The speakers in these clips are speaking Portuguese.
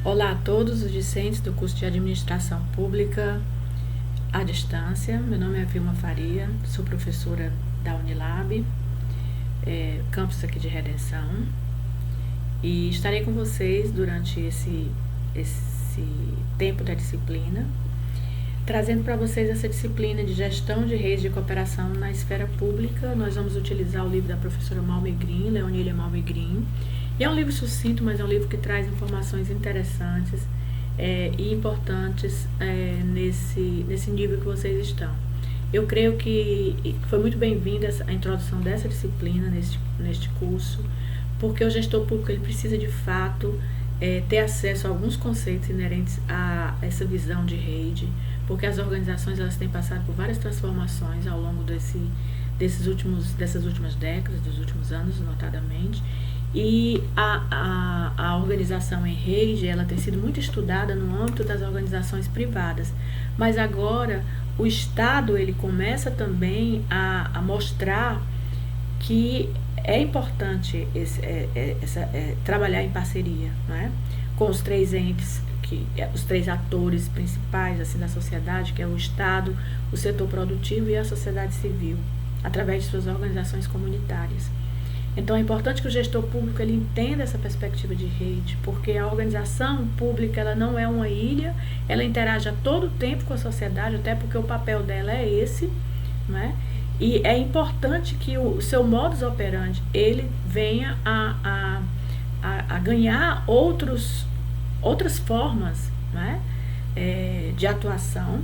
Olá a todos os discentes do curso de Administração Pública à Distância. Meu nome é Vilma Faria, sou professora da Unilab, campus aqui de Redenção, e estarei com vocês durante esse tempo da disciplina, trazendo para vocês essa disciplina de gestão de redes de cooperação na esfera pública. Nós vamos utilizar o livro da professora Malmegrin, Leonília Malmegrin. E é um livro sucinto, mas é um livro que traz informações interessantes e importantes nesse nível que vocês estão. Eu creio que foi muito bem-vinda a introdução dessa disciplina neste curso, porque o gestor público ele precisa de fato ter acesso a alguns conceitos inerentes a essa visão de rede, porque as organizações elas têm passado por várias transformações ao longo dessas últimas décadas, dos últimos anos, notadamente. E a organização em rede, ela tem sido muito estudada no âmbito das organizações privadas, mas agora o Estado ele começa também a mostrar que é importante trabalhar em parceria, né, com os três entes, os três atores principais assim, da sociedade, que é o Estado, o setor produtivo e a sociedade civil, através de suas organizações comunitárias. Então é importante que o gestor público ele entenda essa perspectiva de rede, porque a organização pública ela não é uma ilha, ela interage a todo tempo com a sociedade, até porque o papel dela é esse, né? E é importante que o seu modus operandi ele venha a ganhar outras formas, né, de atuação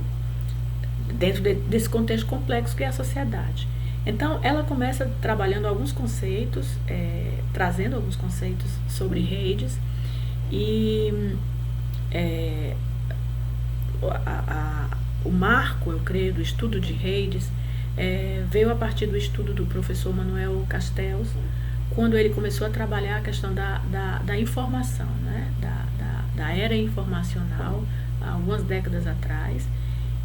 dentro desse contexto complexo que é a sociedade. Então, ela começa trabalhando alguns conceitos, trazendo alguns conceitos sobre redes, e o marco, eu creio, do estudo de redes veio a partir do estudo do professor Manuel Castells, quando ele começou a trabalhar a questão da informação, né, da era informacional, há algumas décadas atrás,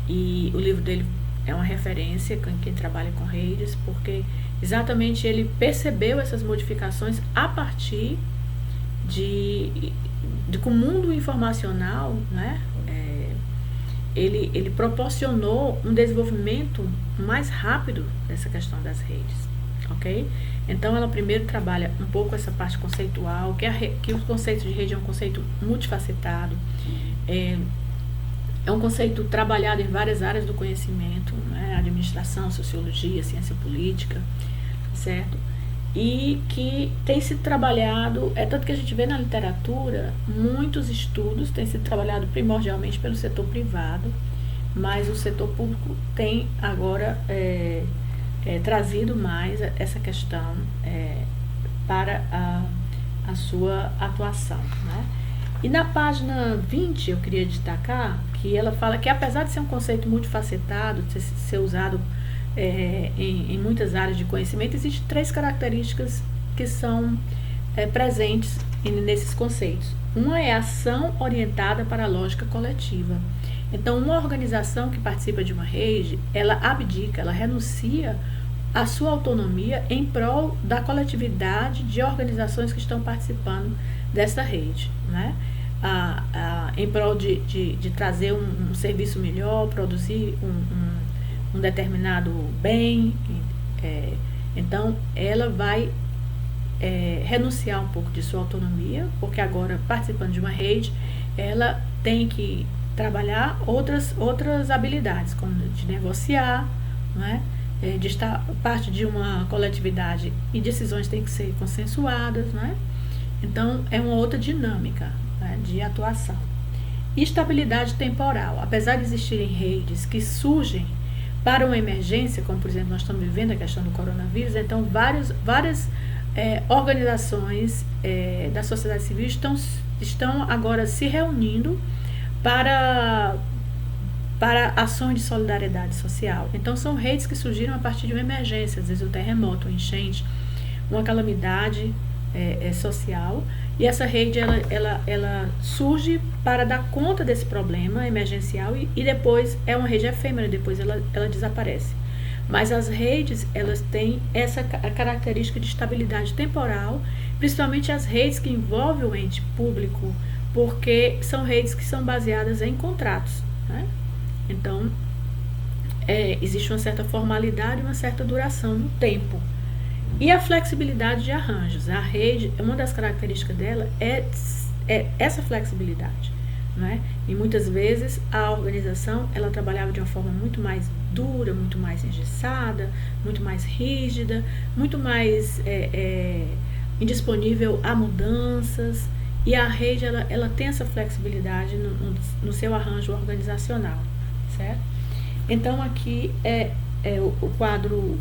e o livro dele é uma referência quem trabalha com redes, porque exatamente ele percebeu essas modificações a partir de que o mundo informacional, né, ele proporcionou um desenvolvimento mais rápido dessa questão das redes, ok? Então ela primeiro trabalha um pouco essa parte conceitual, que o conceito de rede é um conceito multifacetado, é um conceito trabalhado em várias áreas do conhecimento, né? Administração, sociologia, ciência política, certo? E que tem sido trabalhado, tanto que a gente vê na literatura, muitos estudos têm sido trabalhados primordialmente pelo setor privado, mas o setor público tem agora trazido mais essa questão para a sua atuação, né? E na página 20 eu queria destacar que ela fala que apesar de ser um conceito multifacetado, de ser usado em muitas áreas de conhecimento, existem três características que são presentes nesses conceitos. Uma é a ação orientada para a lógica coletiva. Então, uma organização que participa de uma rede, ela abdica, ela renuncia à sua autonomia em prol da coletividade de organizações que estão participando dessa rede, né? Em prol de trazer um serviço melhor, produzir um determinado bem. Então, ela vai renunciar um pouco de sua autonomia, porque agora, participando de uma rede, ela tem que trabalhar outras habilidades, como de negociar, não é? De estar parte de uma coletividade e decisões têm que ser consensuadas, não é? Então, é uma outra dinâmica, né, de atuação. Estabilidade temporal. Apesar de existirem redes que surgem para uma emergência, como, por exemplo, nós estamos vivendo a questão do coronavírus, então, várias organizações da sociedade civil estão agora se reunindo para ações de solidariedade social. Então, são redes que surgiram a partir de uma emergência, às vezes um terremoto, uma enchente, uma calamidade social, e essa rede ela surge para dar conta desse problema emergencial e depois é uma rede efêmera, depois ela desaparece. Mas as redes, elas têm essa característica de estabilidade temporal, principalmente as redes que envolvem o ente público porque são redes que são baseadas em contratos, né? Então, existe uma certa formalidade e uma certa duração no tempo. E a flexibilidade de arranjos. A rede, uma das características dela é essa flexibilidade, né? E muitas vezes a organização, ela trabalhava de uma forma muito mais dura, muito mais engessada, muito mais rígida, muito mais indisponível a mudanças. E a rede, ela tem essa flexibilidade no seu arranjo organizacional, certo? Então, aqui o quadro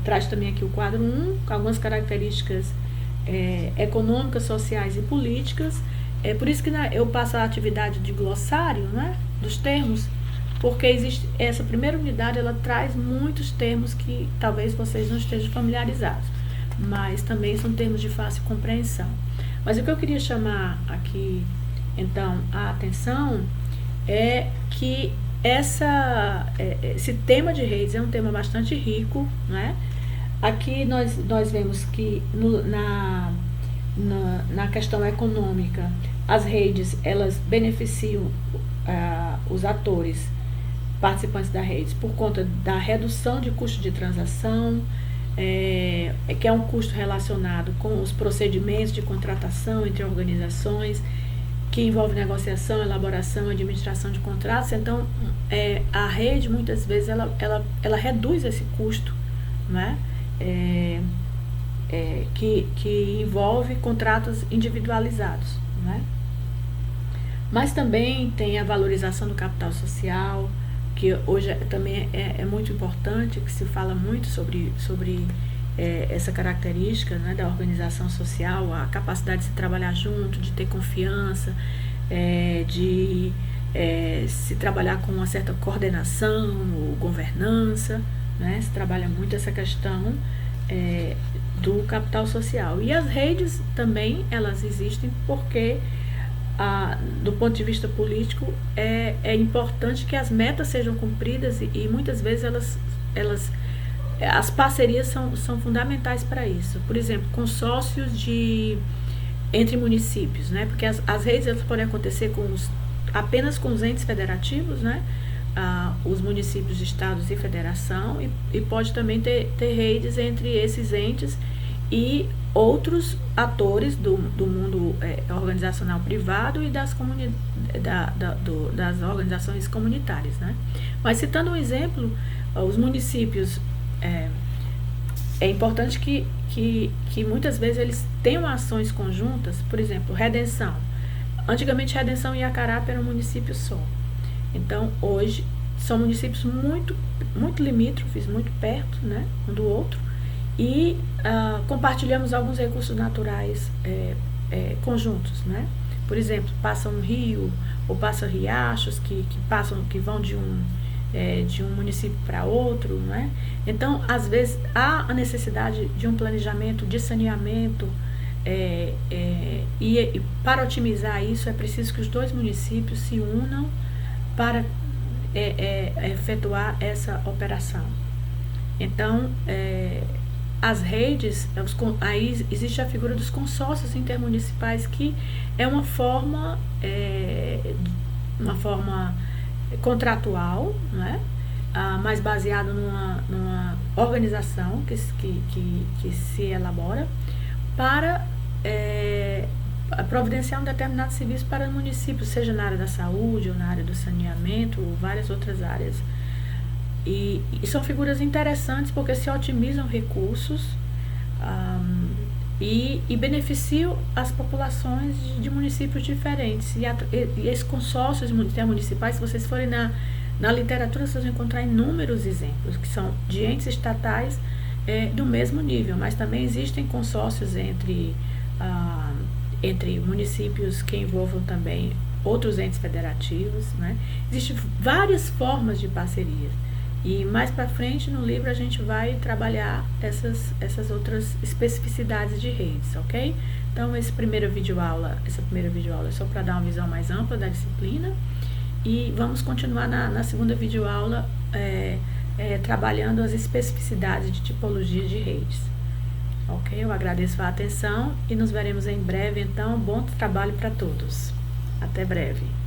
traz também aqui o quadro 1, com algumas características econômicas, sociais e políticas. É por isso que eu passo a atividade de glossário, né, dos termos, porque existe essa primeira unidade, ela traz muitos termos que talvez vocês não estejam familiarizados, mas também são termos de fácil compreensão. Mas o que eu queria chamar aqui, então, a atenção é que esse tema de redes é um tema bastante rico, né? Aqui nós vemos que na questão econômica, as redes, elas beneficiam os atores participantes da rede por conta da redução de custo de transação, que é um custo relacionado com os procedimentos de contratação entre organizações, que envolve negociação, elaboração, administração de contratos. Então, a rede, muitas vezes, ela reduz esse custo, né? Que envolve contratos individualizados, né? Mas também tem a valorização do capital social, que hoje também é muito importante, que se fala muito sobre essa característica, né, da organização social, a capacidade de se trabalhar junto, de ter confiança, de se trabalhar com uma certa coordenação ou governança, né? Se trabalha muito essa questão do capital social. E as redes também, elas existem porque, do ponto de vista político, é importante que as metas sejam cumpridas e muitas vezes as parcerias são fundamentais para isso. Por exemplo, consórcios entre municípios, né? Porque as redes, elas podem acontecer apenas com os entes federativos, né? Os municípios, estados e federação, e pode também ter redes entre esses entes e outros atores do mundo organizacional privado e das organizações comunitárias, né? Mas citando um exemplo, os municípios, é importante que muitas vezes eles tenham ações conjuntas. Por exemplo, Redenção. Antigamente, Redenção e Iacarape eram um município só. Então, hoje, são municípios muito, muito limítrofes, muito perto, né, um do outro, e compartilhamos alguns recursos naturais conjuntos, né? Por exemplo, passa um rio ou passa riachos que vão de um município para outro, né? Então, às vezes, há a necessidade de um planejamento de saneamento, e para otimizar isso é preciso que os dois municípios se unam para efetuar essa operação. Então, as redes, aí existe a figura dos consórcios intermunicipais, que é uma forma contratual, né? Mais baseado numa organização que se elabora para providenciar um determinado serviço para o município, seja na área da saúde ou na área do saneamento ou várias outras áreas. E são figuras interessantes porque se otimizam recursos e beneficiam as populações de municípios diferentes. E esses consórcios intermunicipais, se vocês forem na literatura, vocês vão encontrar inúmeros exemplos, que são de entes estatais do mesmo nível, mas também existem consórcios entre municípios que envolvam também outros entes federativos, né? Existem várias formas de parcerias. E mais para frente no livro a gente vai trabalhar essas outras especificidades de redes, ok? Então essa primeira videoaula é só para dar uma visão mais ampla da disciplina, e vamos continuar na segunda videoaula trabalhando as especificidades de tipologia de redes. Ok? Eu agradeço a atenção e nos veremos em breve. Então, bom trabalho para todos. Até breve.